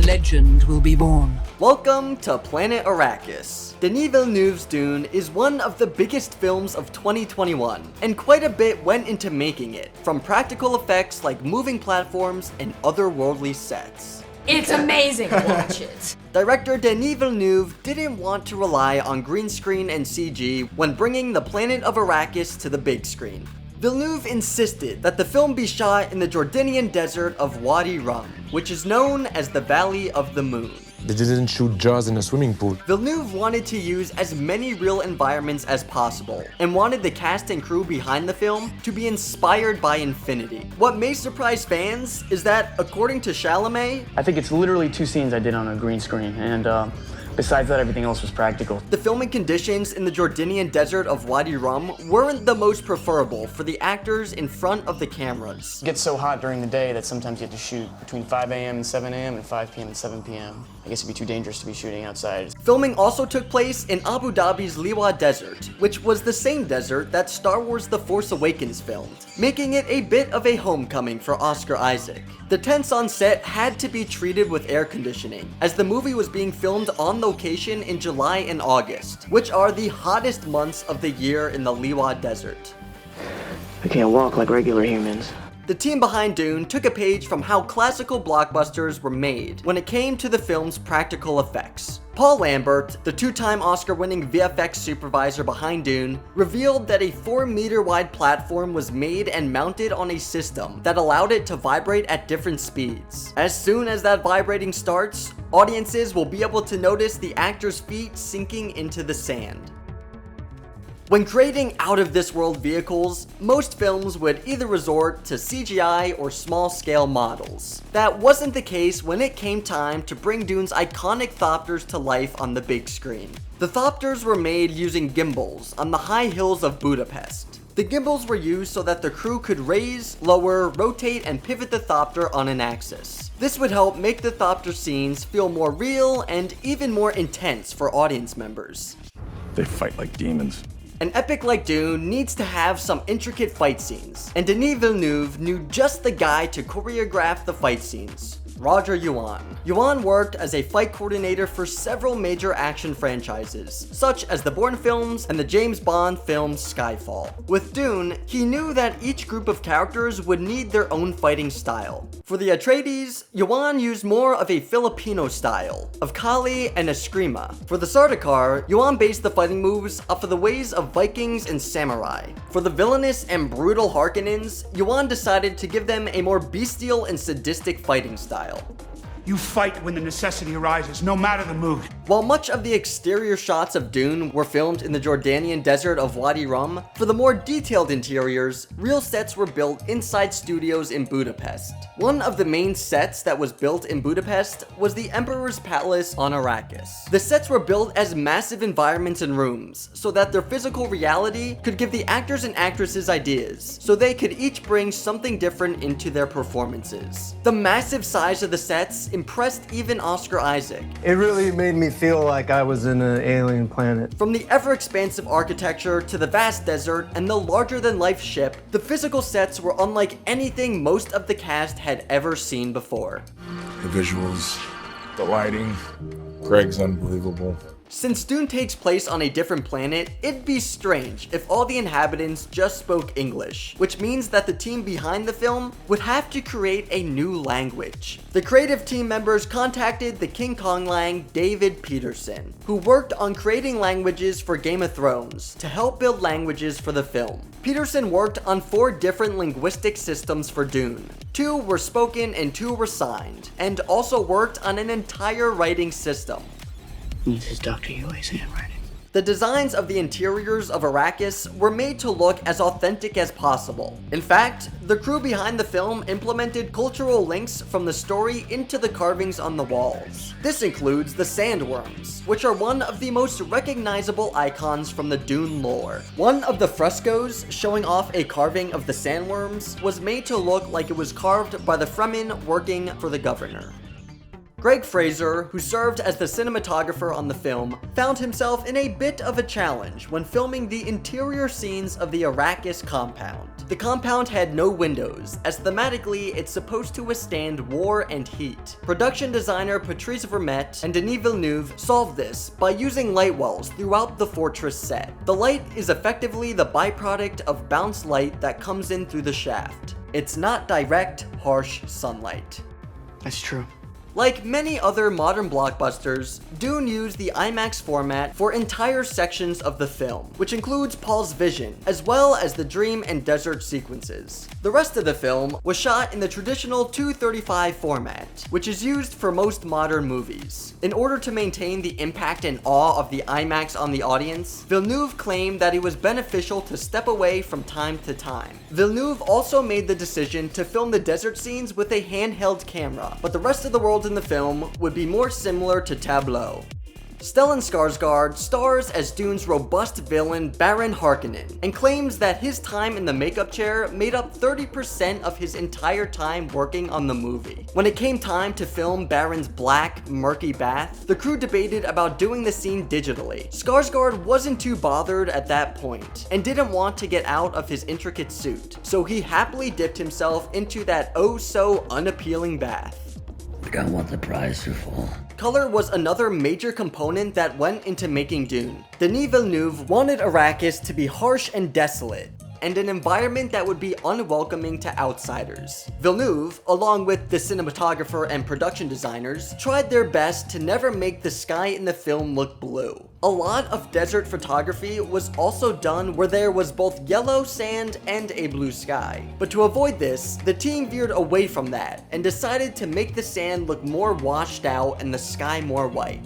legend will be born. Welcome to Planet Arrakis. Denis Villeneuve's Dune is one of the biggest films of 2021, and quite a bit went into making it, from practical effects like moving platforms and otherworldly sets. It's amazing, watch it. Director Denis Villeneuve didn't want to rely on green screen and CG when bringing the planet of Arrakis to the big screen. Villeneuve insisted that the film be shot in the Jordanian desert of Wadi Rum, which is known as the Valley of the Moon. They didn't shoot Jaws in a swimming pool. Villeneuve wanted to use as many real environments as possible, and wanted the cast and crew behind the film to be inspired by infinity. What may surprise fans is that, according to Chalamet, I think it's literally 2 scenes I did on a green screen, and besides that, everything else was practical. the filming conditions in the Jordanian desert of Wadi Rum weren't the most preferable for the actors in front of the cameras. It gets so hot during the day that sometimes you have to shoot between 5 a.m. and 7 a.m. and 5 p.m. and 7 p.m. I guess it'd be too dangerous to be shooting outside. Filming also took place in Abu Dhabi's Liwa Desert, which was the same desert that Star Wars The Force Awakens filmed, making it a bit of a homecoming for Oscar Isaac. The tents on set had to be treated with air conditioning, as the movie was being filmed on location in July and August, which are the hottest months of the year in the Liwa Desert. I can't walk like regular humans. The team behind Dune took a page from how classical blockbusters were made when it came to the film's practical effects. Paul Lambert, the 2-time Oscar-winning VFX supervisor behind Dune, revealed that a 4-meter wide platform was made and mounted on a system that allowed it to vibrate at different speeds. As soon as that vibrating starts, audiences will be able to notice the actors' feet sinking into the sand. When creating out-of-this-world vehicles, most films would either resort to CGI or small-scale models. That wasn't the case when it came time to bring Dune's iconic Thopters to life on the big screen. The Thopters were made using gimbals on the high hills of Budapest. The gimbals were used so that the crew could raise, lower, rotate, and pivot the Thopter on an axis. This would help make the Thopter scenes feel more real and even more intense for audience members. They fight like demons. An epic like Dune needs to have some intricate fight scenes, and Denis Villeneuve knew just the guy to choreograph the fight scenes: Roger Yuan. Yuan worked as a fight coordinator for several major action franchises, such as the Bourne films and the James Bond film Skyfall. With Dune, he knew that each group of characters would need their own fighting style. For the Atreides, Yuan used more of a Filipino style, of Kali and Eskrima. For the Sardaukar, Yuan based the fighting moves off of the ways of Vikings and samurai. For the villainous and brutal Harkonnens, Yuan decided to give them a more bestial and sadistic fighting style. You fight when the necessity arises, no matter the mood. While much of the exterior shots of Dune were filmed in the Jordanian desert of Wadi Rum, for the more detailed interiors, real sets were built inside studios in Budapest. One of the main sets that was built in Budapest was the Emperor's Palace on Arrakis. The sets were built as massive environments and rooms, so that their physical reality could give the actors and actresses ideas, so they could each bring something different into their performances. The massive size of the sets impressed even Oscar Isaac. It really made me feel like I was in an alien planet. From the ever-expansive architecture to the vast desert and the larger-than-life ship, the physical sets were unlike anything most of the cast had ever seen before. The visuals, the lighting, Greg's unbelievable. Since Dune takes place on a different planet, it'd be strange if all the inhabitants just spoke English, which means that the team behind the film would have to create a new language. The creative team members contacted the King Kong Lang David Peterson, who worked on creating languages for Game of Thrones, to help build languages for the film. Peterson worked on 4 different linguistic systems for Dune. 2 were spoken and 2 were signed, and also worked on an entire writing system. This is Dr. Yue's handwriting. The designs of the interiors of Arrakis were made to look as authentic as possible. In fact, the crew behind the film implemented cultural links from the story into the carvings on the walls. This includes the sandworms, which are one of the most recognizable icons from the Dune lore. One of the frescoes showing off a carving of the sandworms was made to look like it was carved by the Fremen working for the governor. Greg Fraser, who served as the cinematographer on the film, found himself in a bit of a challenge when filming the interior scenes of the Arrakis compound. The compound had no windows, as thematically it's supposed to withstand war and heat. Production designer Patrice Vermette and Denis Villeneuve solved this by using light wells throughout the fortress set. The light is effectively the byproduct of bounce light that comes in through the shaft. It's not direct, harsh sunlight. That's true. Like many other modern blockbusters, Dune used the IMAX format for entire sections of the film, which includes Paul's vision, as well as the dream and desert sequences. The rest of the film was shot in the traditional 2:35 format, which is used for most modern movies. In order to maintain the impact and awe of the IMAX on the audience, Villeneuve claimed that it was beneficial to step away from time to time. Villeneuve also made the decision to film the desert scenes with a handheld camera, but the rest of the world in the film would be more similar to tableau. Stellan Skarsgard stars as Dune's robust villain Baron Harkonnen and claims that his time in the makeup chair made up 30% of his entire time working on the movie. When it came time to film Baron's black, murky bath, the crew debated about doing the scene digitally. Skarsgard wasn't too bothered at that point and didn't want to get out of his intricate suit, so he happily dipped himself into that oh so unappealing bath. We don't want the prize to fall. Color was another major component that went into making Dune. Denis Villeneuve wanted Arrakis to be harsh and desolate, and an environment that would be unwelcoming to outsiders. Villeneuve, along with the cinematographer and production designers, tried their best to never make the sky in the film look blue. A lot of desert photography was also done where there was both yellow sand and a blue sky. But to avoid this, the team veered away from that and decided to make the sand look more washed out and the sky more white.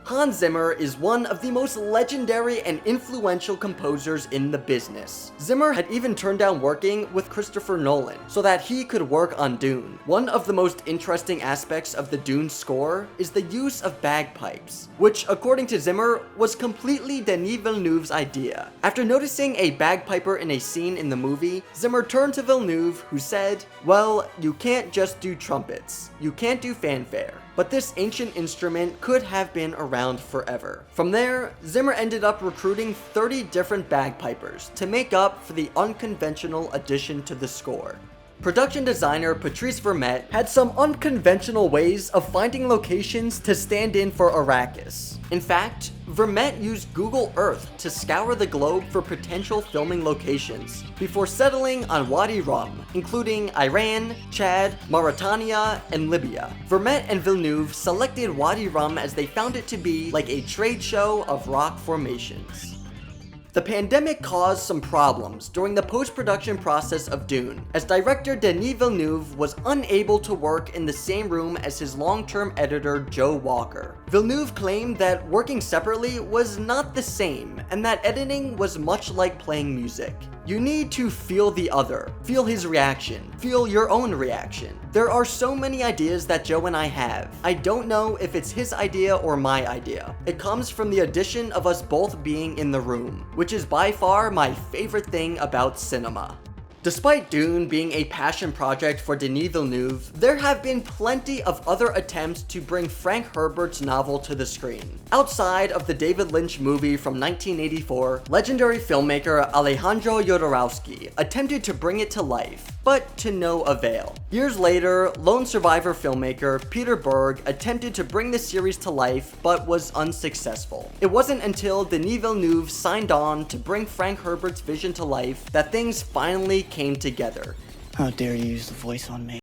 Hans Zimmer is one of the most legendary and influential composers in the business. Zimmer had even turned down working with Christopher Nolan so that he could work on Dune. One of the most interesting aspects of the Dune score is the use of bagpipes, which according to Zimmer was completely Denis Villeneuve's idea. After noticing a bagpiper in a scene in the movie, Zimmer turned to Villeneuve, who said, "Well, you can't just do trumpets. You can't do fanfare. But this ancient instrument could have been around forever." From there, Zimmer ended up recruiting 30 different bagpipers to make up for the unconventional addition to the score. Production designer Patrice Vermette had some unconventional ways of finding locations to stand in for Arrakis. In fact, Vermette used Google Earth to scour the globe for potential filming locations before settling on Wadi Rum, including Iran, Chad, Mauritania, and Libya. Vermette and Villeneuve selected Wadi Rum as they found it to be like a trade show of rock formations. The pandemic caused some problems during the post-production process of Dune, as director Denis Villeneuve was unable to work in the same room as his long-term editor Joe Walker. Villeneuve claimed that working separately was not the same, and that editing was much like playing music. You need to feel the other, feel his reaction, feel your own reaction. There are so many ideas that Joe and I have. I don't know if it's his idea or my idea. It comes from the addition of us both being in the room, which is by far my favorite thing about cinema. Despite Dune being a passion project for Denis Villeneuve, there have been plenty of other attempts to bring Frank Herbert's novel to the screen. Outside of the David Lynch movie from 1984, legendary filmmaker Alejandro Jodorowsky attempted to bring it to life, but to no avail. Years later, lone survivor filmmaker Peter Berg attempted to bring the series to life, but was unsuccessful. It wasn't until Denis Villeneuve signed on to bring Frank Herbert's vision to life that things finally came together. How dare you use the voice on me?